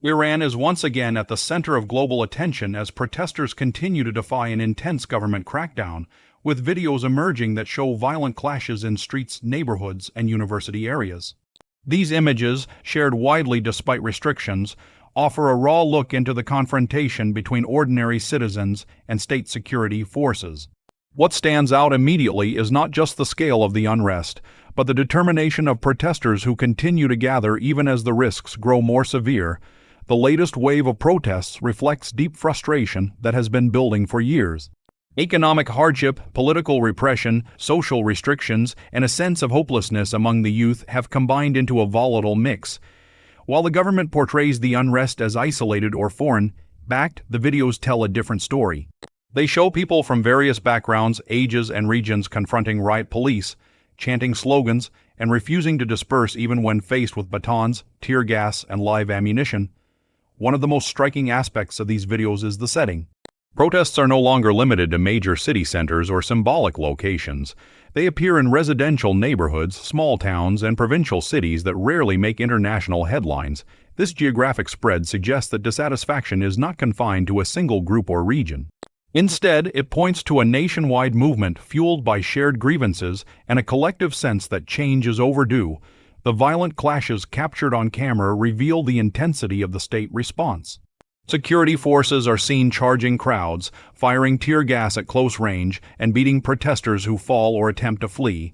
Iran is once again at the center of global attention as protesters continue to defy an intense government crackdown, with videos emerging that show violent clashes in streets, neighborhoods, and university areas. These images, shared widely despite restrictions, offer a raw look into the confrontation between ordinary citizens and state security forces. What stands out immediately is not just the scale of the unrest, but the determination of protesters who continue to gather even as the risks grow more severe. The latest wave of protests reflects deep frustration that has been building for years. Economic hardship, political repression, social restrictions, and a sense of hopelessness among the youth have combined into a volatile mix. While the government portrays the unrest as isolated or foreign-backed, the videos tell a different story. They show people from various backgrounds, ages, and regions confronting riot police, chanting slogans, and refusing to disperse even when faced with batons, tear gas, and live ammunition. One of the most striking aspects of these videos is the setting. Protests are no longer limited to major city centers or symbolic locations. They appear in residential neighborhoods, small towns, and provincial cities that rarely make international headlines. This geographic spread suggests that dissatisfaction is not confined to a single group or region. Instead, it points to a nationwide movement fueled by shared grievances and a collective sense that change is overdue. The violent clashes captured on camera reveal the intensity of the state response. Security forces are seen charging crowds, firing tear gas at close range, and beating protesters who fall or attempt to flee.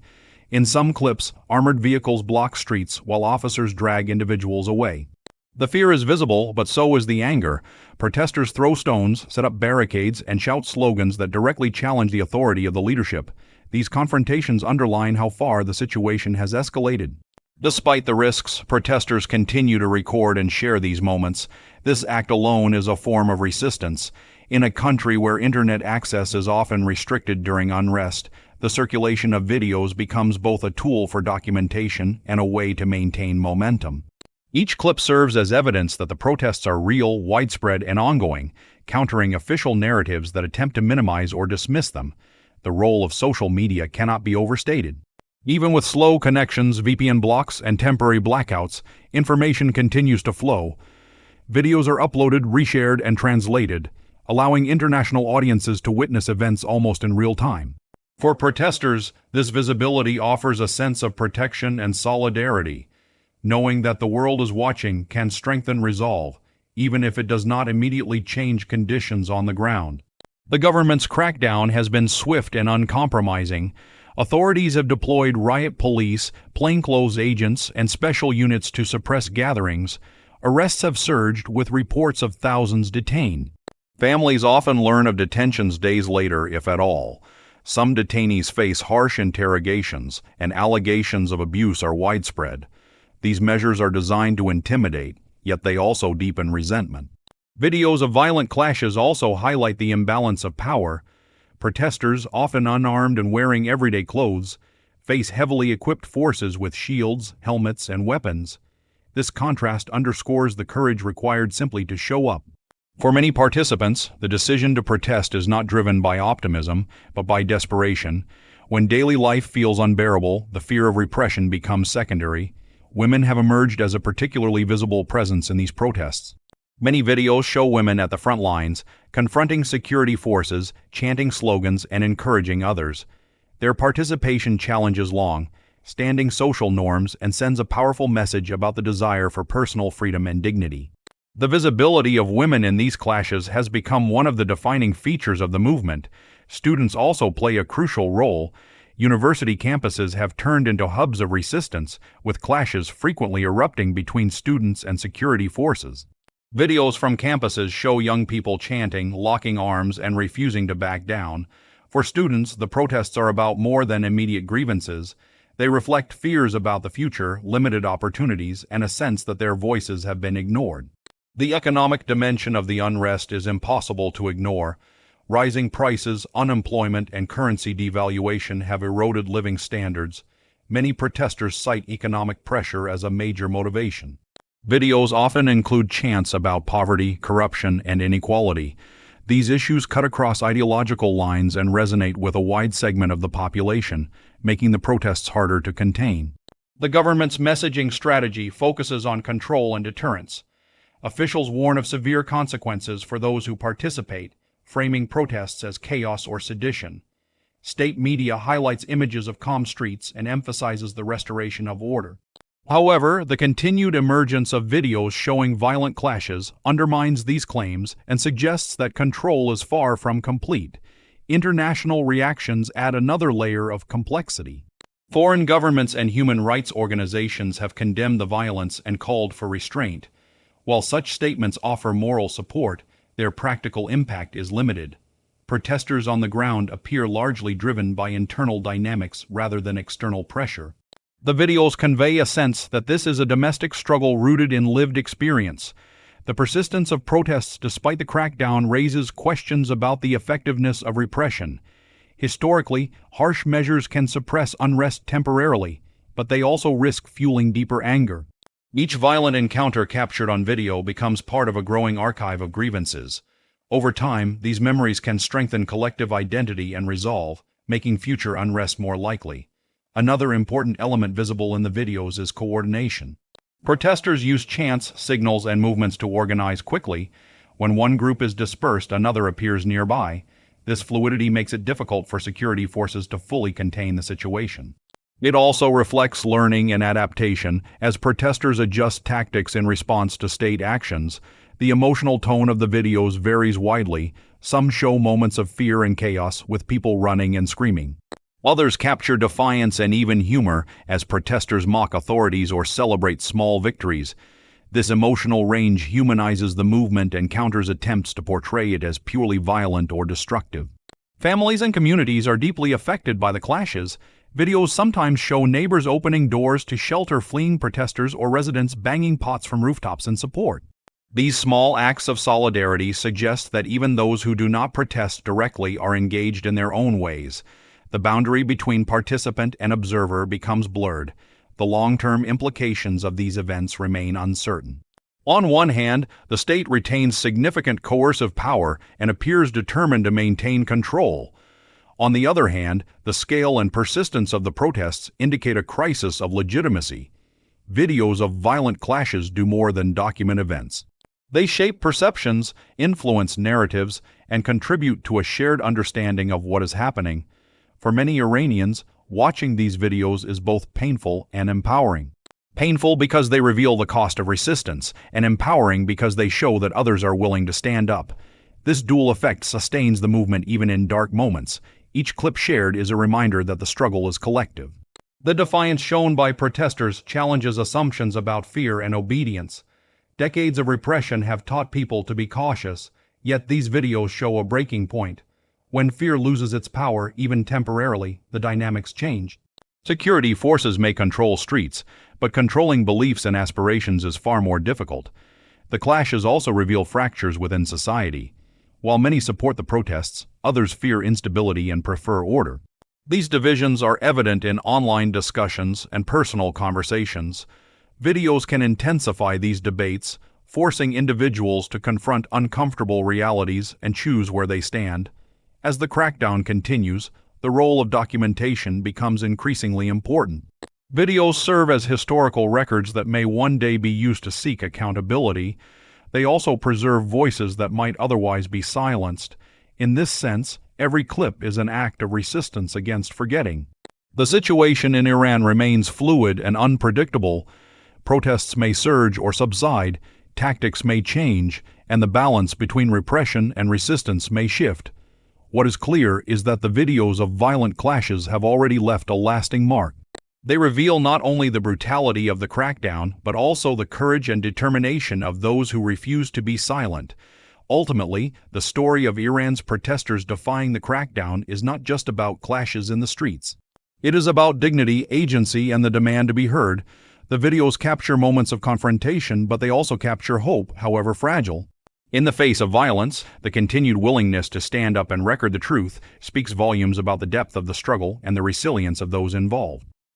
In some clips, armored vehicles block streets while officers drag individuals away. The fear is visible, but so is the anger. Protesters throw stones, set up barricades, and shout slogans that directly challenge the authority of the leadership. These confrontations underline how far the situation has escalated. Despite the risks, protesters continue to record and share these moments. This act alone is a form of resistance. In a country where internet access is often restricted during unrest, the circulation of videos becomes both a tool for documentation and a way to maintain momentum. Each clip serves as evidence that the protests are real, widespread, and ongoing, countering official narratives that attempt to minimize or dismiss them. The role of social media cannot be overstated. Even with slow connections, VPN blocks, and temporary blackouts, information continues to flow. Videos are uploaded, reshared, and translated, allowing international audiences to witness events almost in real time. For protesters, this visibility offers a sense of protection and solidarity. Knowing that the world is watching can strengthen resolve, even if it does not immediately change conditions on the ground. The government's crackdown has been swift and uncompromising. Authorities have deployed riot police, plainclothes agents, and special units to suppress gatherings. Arrests have surged, with reports of thousands detained. Families often learn of detentions days later, if at all. Some detainees face harsh interrogations, and allegations of abuse are widespread. These measures are designed to intimidate, yet they also deepen resentment. Videos of violent clashes also highlight the imbalance of power. Protesters, often unarmed and wearing everyday clothes, face heavily equipped forces with shields, helmets, and weapons. This contrast underscores the courage required simply to show up. For many participants, the decision to protest is not driven by optimism, but by desperation. When daily life feels unbearable, the fear of repression becomes secondary. Women have emerged as a particularly visible presence in these protests. Many videos show women at the front lines, confronting security forces, chanting slogans, and encouraging others. Their participation challenges long-standing social norms and sends a powerful message about the desire for personal freedom and dignity. The visibility of women in these clashes has become one of the defining features of the movement. Students also play a crucial role. University campuses have turned into hubs of resistance, with clashes frequently erupting between students and security forces. Videos from campuses show young people chanting, locking arms, and refusing to back down. For students, the protests are about more than immediate grievances. They reflect fears about the future, limited opportunities, and a sense that their voices have been ignored. The economic dimension of the unrest is impossible to ignore. Rising prices, unemployment, and currency devaluation have eroded living standards. Many protesters cite economic pressure as a major motivation. Videos often include chants about poverty, corruption, and inequality. These issues cut across ideological lines and resonate with a wide segment of the population, making the protests harder to contain. The government's messaging strategy focuses on control and deterrence. Officials warn of severe consequences for those who participate, framing protests as chaos or sedition. State media highlights images of calm streets and emphasizes the restoration of order. However, the continued emergence of videos showing violent clashes undermines these claims and suggests that control is far from complete. International reactions add another layer of complexity. Foreign governments and human rights organizations have condemned the violence and called for restraint. While such statements offer moral support, their practical impact is limited. Protesters on the ground appear largely driven by internal dynamics rather than external pressure. The videos convey a sense that this is a domestic struggle rooted in lived experience. The persistence of protests despite the crackdown raises questions about the effectiveness of repression. Historically, harsh measures can suppress unrest temporarily, but they also risk fueling deeper anger. Each violent encounter captured on video becomes part of a growing archive of grievances. Over time, these memories can strengthen collective identity and resolve, making future unrest more likely. Another important element visible in the videos is coordination. Protesters use chants, signals, and movements to organize quickly. When one group is dispersed, another appears nearby. This fluidity makes it difficult for security forces to fully contain the situation. It also reflects learning and adaptation. As protesters adjust tactics in response to state actions, the emotional tone of the videos varies widely. Some show moments of fear and chaos, with people running and screaming. Others capture defiance and even humor as protesters mock authorities or celebrate small victories. This emotional range humanizes the movement and counters attempts to portray it as purely violent or destructive. Families and communities are deeply affected by the clashes. Videos sometimes show neighbors opening doors to shelter fleeing protesters or residents banging pots from rooftops in support. These small acts of solidarity suggest that even those who do not protest directly are engaged in their own ways. The boundary between participant and observer becomes blurred. The long-term implications of these events remain uncertain. On one hand, the state retains significant coercive power and appears determined to maintain control. On the other hand, the scale and persistence of the protests indicate a crisis of legitimacy. Videos of violent clashes do more than document events. They shape perceptions, influence narratives, and contribute to a shared understanding of what is happening. For many Iranians, watching these videos is both painful and empowering. Painful because they reveal the cost of resistance, and empowering because they show that others are willing to stand up. This dual effect sustains the movement even in dark moments. Each clip shared is a reminder that the struggle is collective. The defiance shown by protesters challenges assumptions about fear and obedience. Decades of repression have taught people to be cautious, yet these videos show a breaking point. When fear loses its power, even temporarily, the dynamics change. Security forces may control streets, but controlling beliefs and aspirations is far more difficult. The clashes also reveal fractures within society. While many support the protests, others fear instability and prefer order. These divisions are evident in online discussions and personal conversations. Videos can intensify these debates, forcing individuals to confront uncomfortable realities and choose where they stand. As the crackdown continues, the role of documentation becomes increasingly important. Videos serve as historical records that may one day be used to seek accountability. They also preserve voices that might otherwise be silenced. In this sense, every clip is an act of resistance against forgetting. The situation in Iran remains fluid and unpredictable. Protests may surge or subside, tactics may change, and the balance between repression and resistance may shift. What is clear is that the videos of violent clashes have already left a lasting mark. They reveal not only the brutality of the crackdown, but also the courage and determination of those who refuse to be silent. Ultimately, the story of Iran's protesters defying the crackdown is not just about clashes in the streets. It is about dignity, agency, and the demand to be heard. The videos capture moments of confrontation, but they also capture hope, however fragile. In the face of violence, the continued willingness to stand up and record the truth speaks volumes about the depth of the struggle and the resilience of those involved.